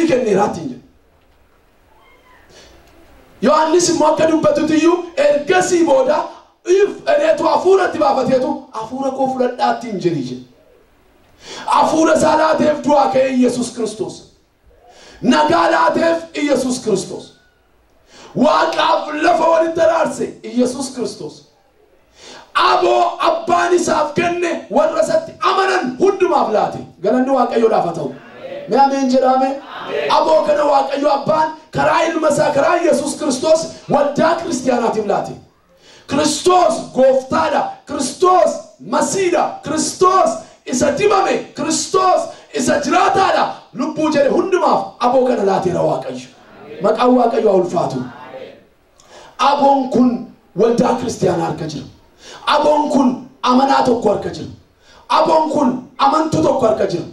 sini kenneeraatti Yohannis immoo dubbatuutiyyuu ergasii booda if eneetu hafuuratti baafateetu hafuura koo fudhadhaatti hin jedhi hafuura salaateef du'aa ka'e Yesuus Kiristoos nagaa laateef Yesuus Kiristoos waaqaaf lafa walitti araarse Yesuus Kiristoos aboo abbaan isaaf kenne warra isatti amanan hundumaaf laate galanni waaqayyoodhaaf haa ta'u mee ameen jedhame aboo kana waaqayyo abbaan karaa ilma isaa karaa Yesuus Kiristoos waldaa kiristaanaatiif laate Kiristoos gooftaadha Kiristoos masiidha Kiristoos isa dibame Kiristoos isa jiraataadha lubbuu jedhe hundumaaf aboo kana laateera waaqayyo maqaan waaqayyo haa ulfaatu aboon kun waldaa kiristaanaa harka jira aboon kun amanaa tokko harka jira aboon kun amantuu tokko harka jira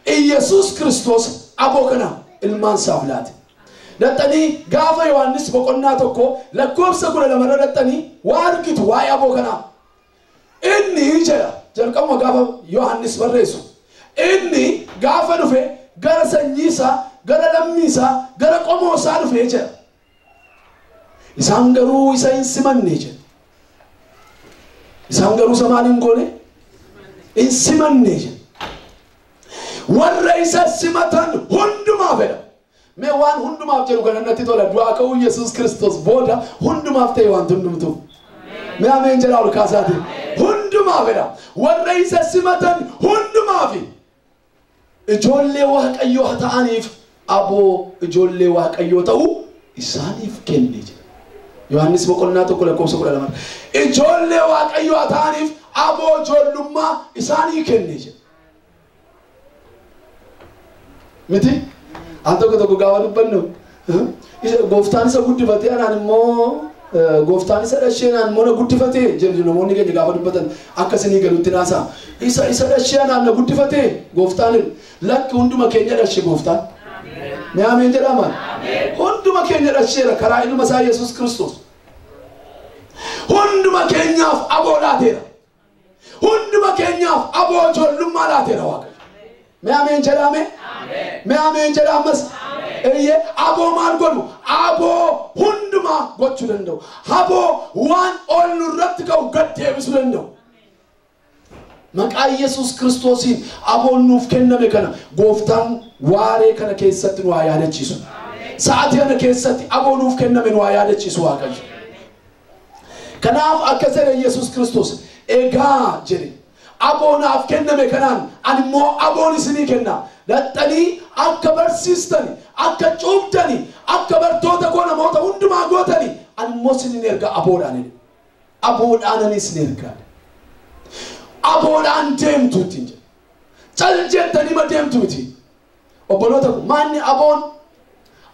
Yesuus Kiristoos aboo kana ilmaan isaaf laate dattanii gaafa Yohannis boqonnaa tokko lakkoofsa 12 dattanii waa argitu waa'ee aboo kana inni jedha jalqabuma gaafa Yohannis barreessu inni gaafa dhufe gara sanyii isaa gara lammii isaa gara qomoo isaa dhufe jedha isaan garuu isa hin simanne jedha isaan garuu samaan hin goone hin simanne jedha warra isa simatan hundumaaf jedha mee waan hundumaaf jedhu kana natti tola du'aa ka'uu Yesuus Kiristoos booda hundumaaf ta'e waan hundumtu mee ameen jedha ol kaasaati hundumaaf jedha warra isa simatan hundumaaf ijoollee waaqayyoo haa ta'aniif aboo ijoollee waaqayyoo ta'uu isaaniif kenne jedha Yohannis boqonnaa tokko lakkoofsa 12 ijoollee waaqayyoo haa ta'aniif aboo ijoollummaa isaanii kenne jedha miti anto ko gaawa dubbannu gooftaan isa guddifatee anaan immoo gooftaan isa dhasheenaan mona guddifatee jedhu namoonni keenya gaafa dubbatan akkasanii galuutti naasa isa dhasheenaan na guddifatee gooftaan lakki hunduma keenya dhashe gooftaan mee ameen jedhama hunduma keenya dhasheera karaa ilma isaa Yesuus Kiristoos hunduma keenyaaf aboo laateera hunduma keenyaaf aboo ijoollummaa laateera waaqa mee ameen jedhame mee ameen jedhamas eye aboo maal godhu aboo hunduma gochuu danda'u aboo waan ol nurratti ka'u gad deebisuu danda'u maqaa Yesuus Kiristoosiin aboo nuuf kenname kana gooftaan waaree kana keessatti nu haa yaadachiisu sa'aatii kana keessatti aboo nuuf kenname nu haa yaadachiisu waaqayyo kanaaf akka jedhe Yesuus Kiristoos egaa jedhe aboo naaf kenname kanaan ani immoo aboon isinii kenna dattanii akka barsiistani akka cuubtani akka bartoota koo namoota hundumaa gootani ani immoo isinin erga aboodhaan isin erga aboodhaan deemtuutti jedhe cal jettanii ma deemtuuti obboloota kun maanni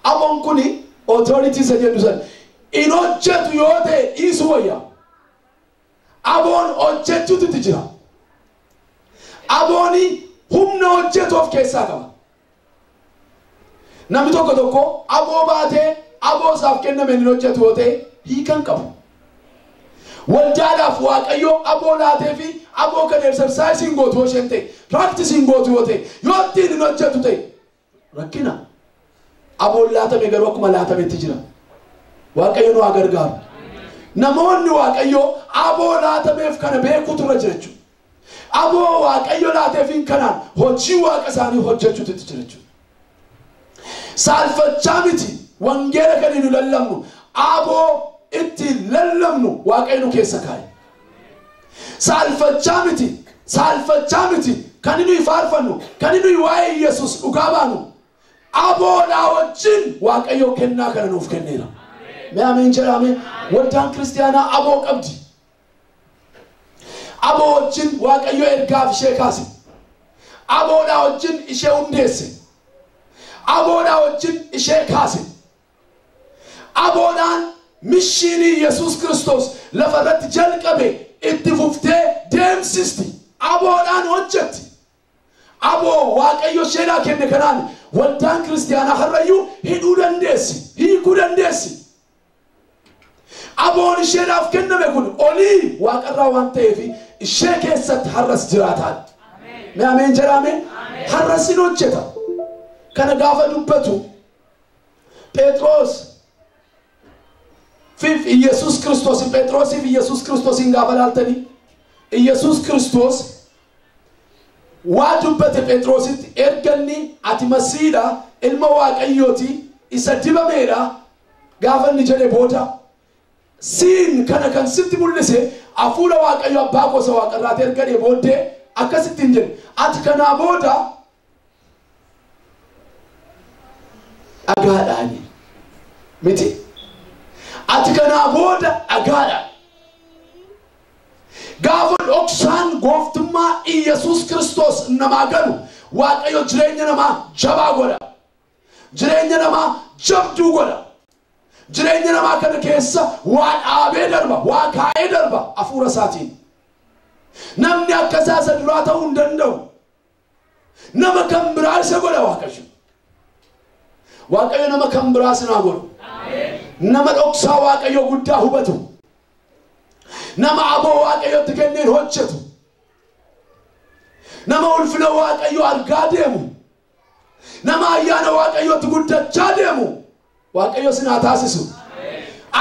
aboon kuni authority isa jedhu san in hojjetu yoo ta'e dhiisu wayya aboon hojjechuutti jira abooni humna hojjetu of keessaa qaba namni tokko aboo baatee aboo isaaf kenname hin hojjetu yoo ta'e hiikan qabu waldaadhaaf waaqayyo aboo laatee fi aboo kan exercising gootu yoo isheen ta'e practicing gootu yoo ta'e yoo ittiin hin hojjetu ta'e rakkina aboon laatame garuu akkuma laatametti jira waaqayyo nu haa gargaaru namoonni waaqayyo aboo laatameef kana beekuutu irra jira jechuudha aboo waaqayyo laateefin kanaan hojii waaqa isaanii hojjechuutti jira jechuudha saalfachaa miti wangeela kan nu lallabnu aboo itti lallabnu waaqayyo nu keessa kaa'e saalfachaa miti kan nu faarfannu kan nu waa'ee Yesuus dhugaa baanu aboodhaa wajjin waaqayyo kennaa kana nuuf kenneera mee ameen jedhame waldaan kiristaanaa aboo qabdi aboo wajjin waaqayyo ergaaf ishee kaase aboodhaa wajjin ishee hundeesse aboodhaa wajjin ishee kaase aboodhaan mishiinii Yesuus Kiristoos lafarratti jalqabe itti fuftee deemsisti aboodhaan hojjetti aboo waaqayyo sheelaa kenne kanaan waldaan kiristaanaa harrayyuu hidhuu dandeessi hiikuu dandeessi aboon isheedhaaf kenname kun olii waaqarraa waan ta'eef ishee keessatti harras jiraataan mee ameen jedhame harras hin hojjeta kana gaafa dubbatu Petros Fif Yesus Kristos Petros if Yesus Kristos gaafa laaltani Yesus Kristos waa dubbate Petrositti erganni ati masiidha ilma waaqayyooti isa dibameedha gaafa inni jedhe booda siin kana kan sitti mul'ise afuura waaqayyo abbaa gosa waaqarraati ergadhe booddee akkasitti hin jedhe ati kana booda dhagaadhaani miti ati kana booda dhagaadhaan gaafa dhoksaan gooftummaa Yesus Kristos namaa galu waaqayyo jireenya namaa jabaa godha jireenya namaa jabduu godha jireenya namaa kana keessa waan dhaabee darba waan kaa'ee darba afuura isaatiin namni akka isaasa duraa ta'uu hin danda'u nama kan biraa isa godha waaqayyo nama kan biraa sinaa godhu nama dhoksaa waaqayyo guddaa hubatu nama aboo waaqayyotti kenneen hojjetu nama ulfina waaqayyo argaa deemu nama ayyaana waaqayyotti guddachaa deemu waaqayyo sinaa taasisu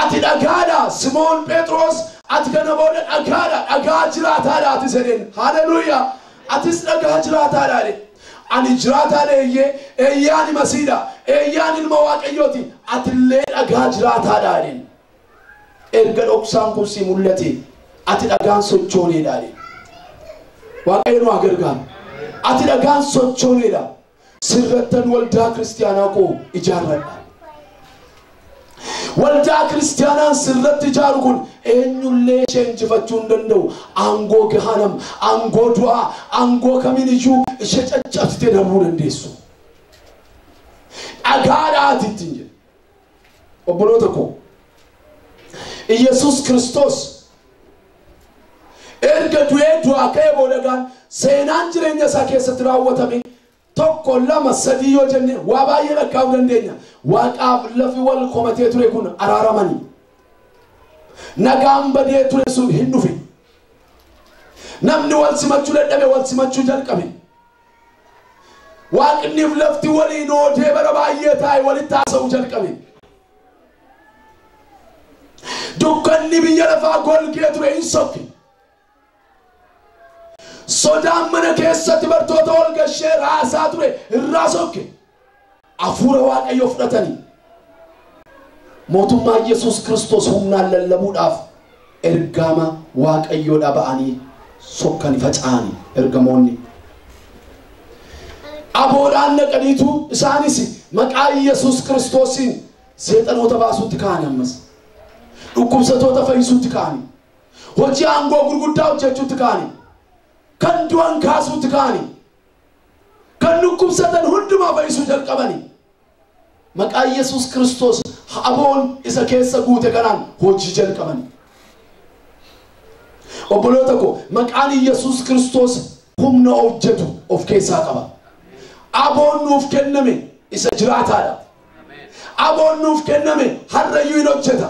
ati dhagaadha Simoon Petros ati kana booda dhagaadha dhagaa jiraataadha ati sedeen haleluuyaa atis dhagaa jiraataadha ani jiraataadha eeyyaani masiidha eeyyaani ilma waaqayyooti ati illee dhagaa jiraataadha erga dhoksaan kun si mul'ate ati dhagaan sochooneedha waaqayyo nu gargaaru ati dhagaan sochooneedha sirrattan waldaa kiristaanaa koo ijaarradha waldaa kiristaanaan sirratti ijaaru kun eenyullee sheenjifachuu hin danda'u aangoo gahanam aangoo du'aa aangoo kamiiniyyuu ishee caccabsitee darbuu dandeessu dhagaadhaatitti hin jedhe obboloota koo Yesus Kristos erga du'ee du'aa ka'ee boodagaan seenaan jireenya isaa keessatti raawwatame tokko lama sadii yoo jenne waa baay'ee lakkaa'uu dandeenya waaqaaf lafi wal komatee ture kun araaramanii nagaan badee ture sun hin dhufe namni wal simachuu dadhabe wal simachuu jalqabe waaqniif lafti waliin oodee bara baay'ee taa'e walitti haasa'uu jalqabe dukkanni biyya lafaa golgee ture hin sokke sodaan mana keessatti bartoota ol gashee raasaa ture irraa sokke afuura waaqayyo fudhatanii mootummaa Yesus Kristos humnaan lallabuudhaaf ergama waaqayyoodha ba'anii sokkanii faca'anii ergamoonni aboodhaan naqaniitu isaanis maqaa Yesus Kristosiin seexanoota baasuutti ka'anii ammas dhukkubsatoota fayyisuutti ka'anii hojii aangoo gurguddaa hojjechuutti ka'anii kan du'an kaasuutti ka'anii kan dhukkubsatan hundumaa fayyisuu jalqabanii maqaa Yesus Kristos aboon isa keessa guute kanaan hojii jalqabanii obboloota koo maqaan Yesus Kristos humna hojjetu of keessaa qaba aboon nuuf kenname isa jiraataadha aboon nuuf kenname harrayyuu hin hojjeta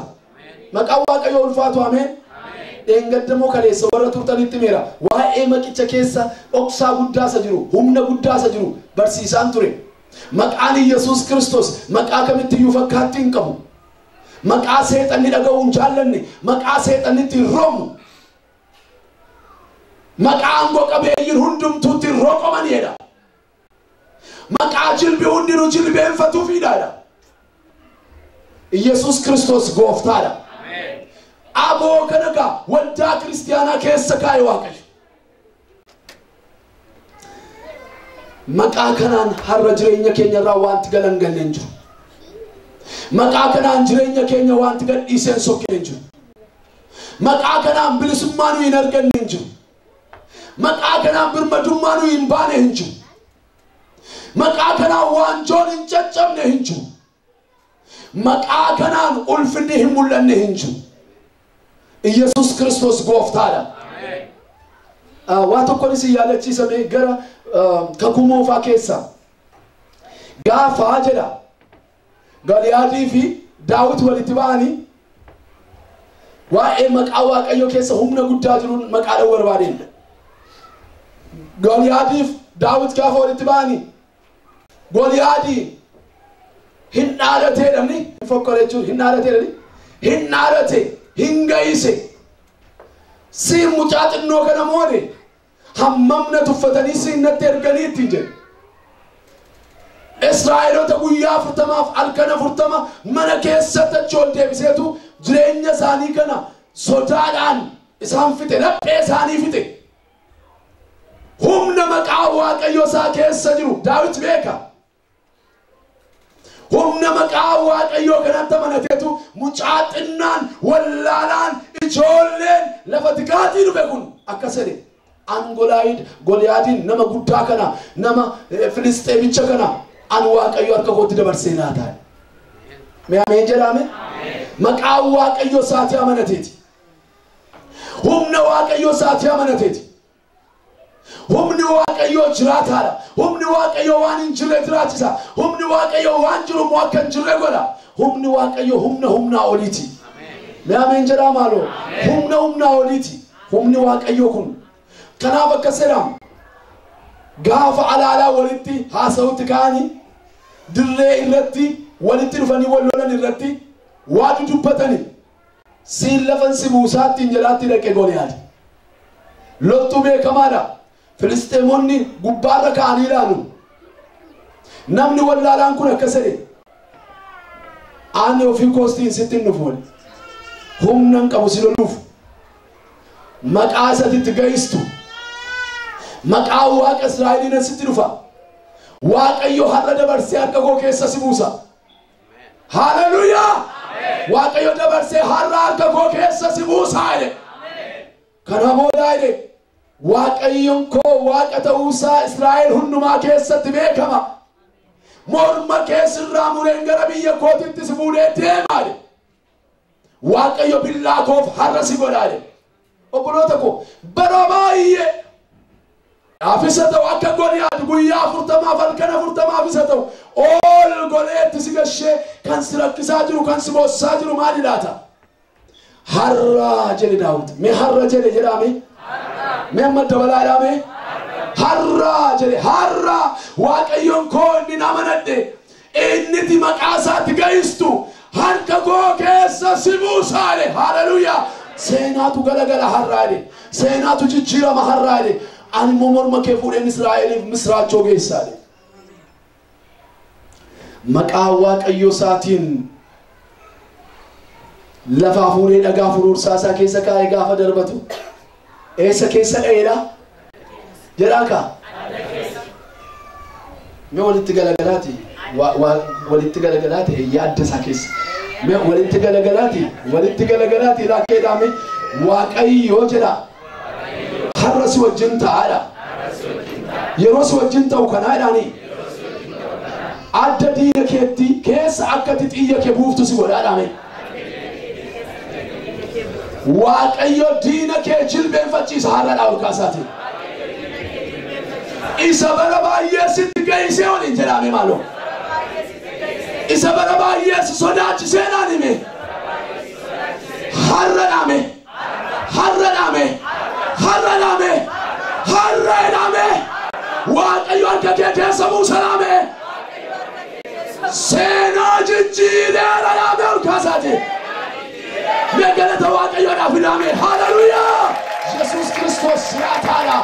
maqaan waaqayyo ulfaatu ameen engadamo kaleessa warra turtanitti meera waa'ee maqicha keessa dhoksaa guddaasa jiru humna guddaasa jiru barsiisaan ture maqaan Yesus Kristos maqaa kamitti iyyuu fakkaatti hin qabu maqaa seexanni dhaga'uu hin jaallanne maqaa seexannitti hin roomu maqaa aangoo qabeeyyiin hundumtuutti hin roqomaniidha maqaa jilbi hundinuu jilbeenfatuufiidhaadha Yesus Kristos gooftaadha aboo kanaga waldaa kiristaanaa keessa kaa'e waaqayyo maqaa kanaan har'a jireenya keenya irraa wanti galangalle hin jiru maqaa kanaan jireenya keenya wanti gadhiiseen sokkee hin jiru maqaa kanaan bilisummaa nu hin arganne hin jiru maqaa kanaan birmadummaa nu hin baane hin jiru maqaa kanaan waanjoon hin caccabne hin jiru maqaa kanaan ulfinni hin mul'anne hin jiru Yesus Kristos gooftaadha waa tokkoon isin yaadachiisame gara kakumoofaa keessa gaafaa jedha Goliyaadii fi Daawit walitti ba'anii waa'ee maqaa waaqayyo keessa humna guddaa jiruun maqaadhaan barbaadeen Goliyaadii fi Daawit gaafa walitti ba'anii Goliyaadii hin dhaadatee namni hin fokkore jechuudha. Hin dhaadatee namni hin dhaadate hin gayise. Si mucaa xinnoo kana moode hammamna tuffatanii siinatti erganii ittiin jedhe. Israa'eloota guyyaa 40 halkan 40 mana keessatti achi ol deebiseetu jireenya isaanii kana sodaadhaan isaan fixe, laphee isaanii fixe. Humna maqaa Waaqayyoo isaa keessa jiru Daawit beeka. Humna maqaa Waaqayyoo kanatti amanateetu mucaa xinnaan wallaalaan ijoolleen lafa tikaatii dhufe kun akkas jedhe. An Goliyaadiin nama guddaa kana, nama Filisxeemicha kana an Waaqayyo harka kootti dabarsee laata. Mee ameen jedhame? Maqaa Waaqayyoo isaatti amanateeti. Humna Waaqayyoo isaatti amanateeti. Humni Waaqayyoo jiraataadha. Humni Waaqayyoo waan hin jirre jiraachisa. Humni Waaqayyoo waan jiru immoo akka hin jirre godha. Humni Waaqayyoo humna oliiti. Mee ameen jedhaa maaloo? Humna oliiti. Humni Waaqayyoo kun. Kanaaf akkas jedhama. Gaafa alaalaa walitti haasa'utti ka'anii dirree irratti walitti dhufanii wal lolan irratti waa dudubbatanii siin lafan si Muusaatti hin jedhaatti dhaqe Goliyaad. Loltuu beekamaadha. Filisxeemonni gubbaarra ka'anii ilaalu. Namni wallaalaan kun akkas jedhe. Ani ofii koostiin sitti hin dhufu. Humna hin qabu si loluuf. Maqaa isaatti ga'istu. Maqaa Waaqa Israa'eliin sitti dhufa. Waaqayyo har'a dabarsee harka koo keessa si buusa. Hallelujah! Waaqayyo dabarsee har'a harka koo keessa si buusa jedhe. Kana booda jedhe Waaqayyoon koo Waaqa ta'uusaa Israa'el hundumaa keessatti beekama. Morma keessirraa mureen gara biyya kootitti si fuudhee deema jedhe. Waaqayyo billaa koof har'a si godha jedhe. Obboloota koo bara baay'ee afisa ta'u akka Goliyaad guyyaa 40 halkan 40 afisa ta'u ol goleetti si gashee kan si rakkisaa jiru kan si boossaa jiru maali laata? Har'a jedhe Daawit. Mee har'a jedhe jedhame? Mee amma dabalaa jedhame? Har'a jedhe har'a Waaqayyoon koo inni amanadhe inniti maqaa isaatti ga'istu harka koo keessa si buusa jedhe. Hallelujah! Seenaatu galagala har'a jedhe. Seenaatu jijjiirama har'a jedhe. Ani morma kee fuudheen Israa'eliif misraachoo geessaa jedhe. Maqaa Waaqayyoo isaatiin lafa fuudhee dhagaa furuursaa isaa keessa kaa'ee gaafa darbatu eessa keessa dha'eedha? Jedhaa kaa? Mee walitti galagalaati? Walitti galagalaati yaadda isaa keessa. Mee walitti galagalaati laakkeedhaa mee Waaqayyoo jedha. Har'a si wajjin ta'aadha. Yeroo si wajjin ta'u kanaadhaani. Adda diina keetti keessa akkati xiyya kee buuftu si godhaadhaame. Waaqayyo diina kee jilbeenfachiisa har'a dhaawul kaasaati. Isa bara baay'ee sitti geessee waliin jedhame maaloo. Isa bara baay'ee si sodaachisee naan hime. Har'a dhaame. Waaqayyo harka kee keessa buusa dhaame. Seenaa jijjiireera dhaame ol kaasaati. Mee galata Waaqayyoodhaaf dhaame. Hallelujah! Yesuus Kiristoos siraataadha.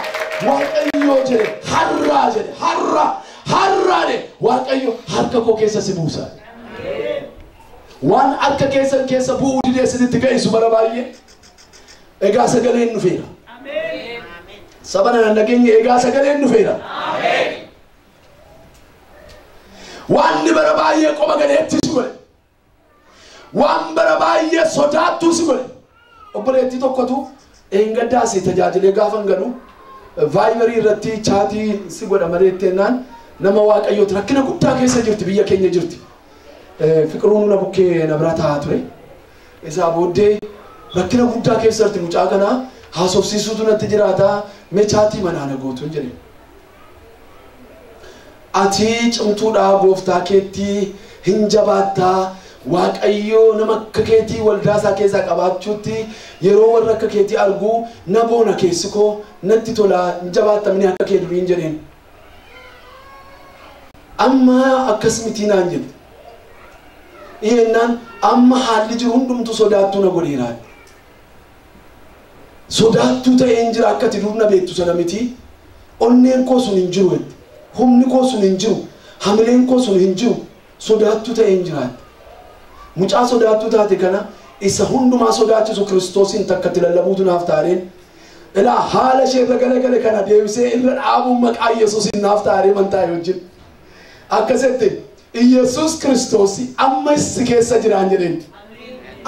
Waaqayyo jedhe har'a jedhe har'a Waaqayyo harka koo keessa si buusa. Waan harka keessan keessa bu'uu didee sinitti ga'isu bara baay'ee. Egaa sagaleen dhufeera. Sabana nan dhageenye egaa sagaleen dhufeera. Waan bara baay'ee qoba galeetti si godhe. Waan bara baay'ee sodaattu si godhe. Obboleettii tokkotu eengaddaasi tajaajilee gaafa ganu vaayibarii irratti chaatii si godha mareettennaan nama Waaqayyooti rakkina guddaa keessa jirti biyya keenya jirti. Fiqiruun na bukkee na bira taa'aa ture. Isaa booddee rakkina guddaa keessatti mucaa kana haasofsiisuutu natti jiraata mee chaatii manaa na gootu jedhe. Ati cimtuudhaa gooftaa keetti hin jabaattaa Waaqayyo nama akka keetii waldaasaa keessaa qabaachuutti yeroo warra akka keetii argu na boona keessi koo natti tola hin jabaattamni akka kee duriin jedheen. amma akkasmitiin anjil yeennan amma haalli jiru hundumtu sodaattu na godheera sodaattu ta'een jira akkati duubna beektu sana miti onneen koo sun hin jiru humni koo sun hin jiru hamileen koo sun hin jiru sodaattu ta'een jira mucaa sodaattu taate kana isa hundumaa sodaachisu Kiristoosin takkatti lallabuutu naaf taareen ila haala sheerra gale kana deebisee irra dhaabuun maqaa Yesuusin naaf taaree mantaa wajjin akkasitti Yesuus Kiristoosi amma issi keessa jiraan jedheen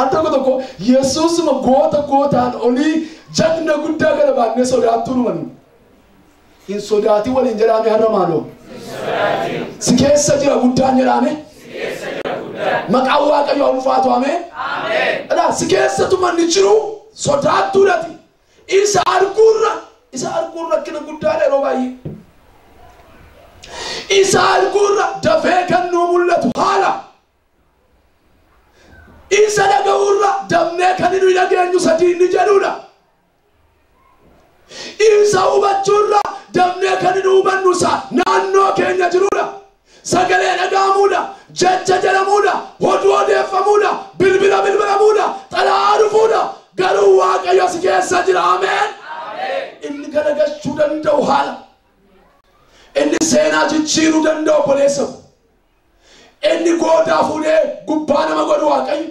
anta tokko Yesuus ma gootaan olii jagna guddaa gara baannee sodaattu numan hin sodaati waliin jedhame har'a maaloo si keessa jira guddaan jedhame maqaa Waaqayyoo ulfaatu ameen ila si keessa tumanni jiru sodaattu dhati isa arguurra kina guddaadha yeroo baay'ee isa arguurra dafee kan nuu mul'atu haala isa dhaga'uurra damnee kan nu dhageenyu sadii inni jedhudha isa hubachuurra damnee kan nu hubannu isa naannoo keenya jirudha sagalee dhaga'amuudha jecha jedhamuudha oduu odeeffamuudha bilbila bilbilamuudha xalaa dhufuudha garuu Waaqayyo si keessa jira ameen inni garagachuu danda'u haala inni seenaa jijjiiruu danda'u boleessa inni goodaa fuudhee gubbaa nama godhu Waaqayyo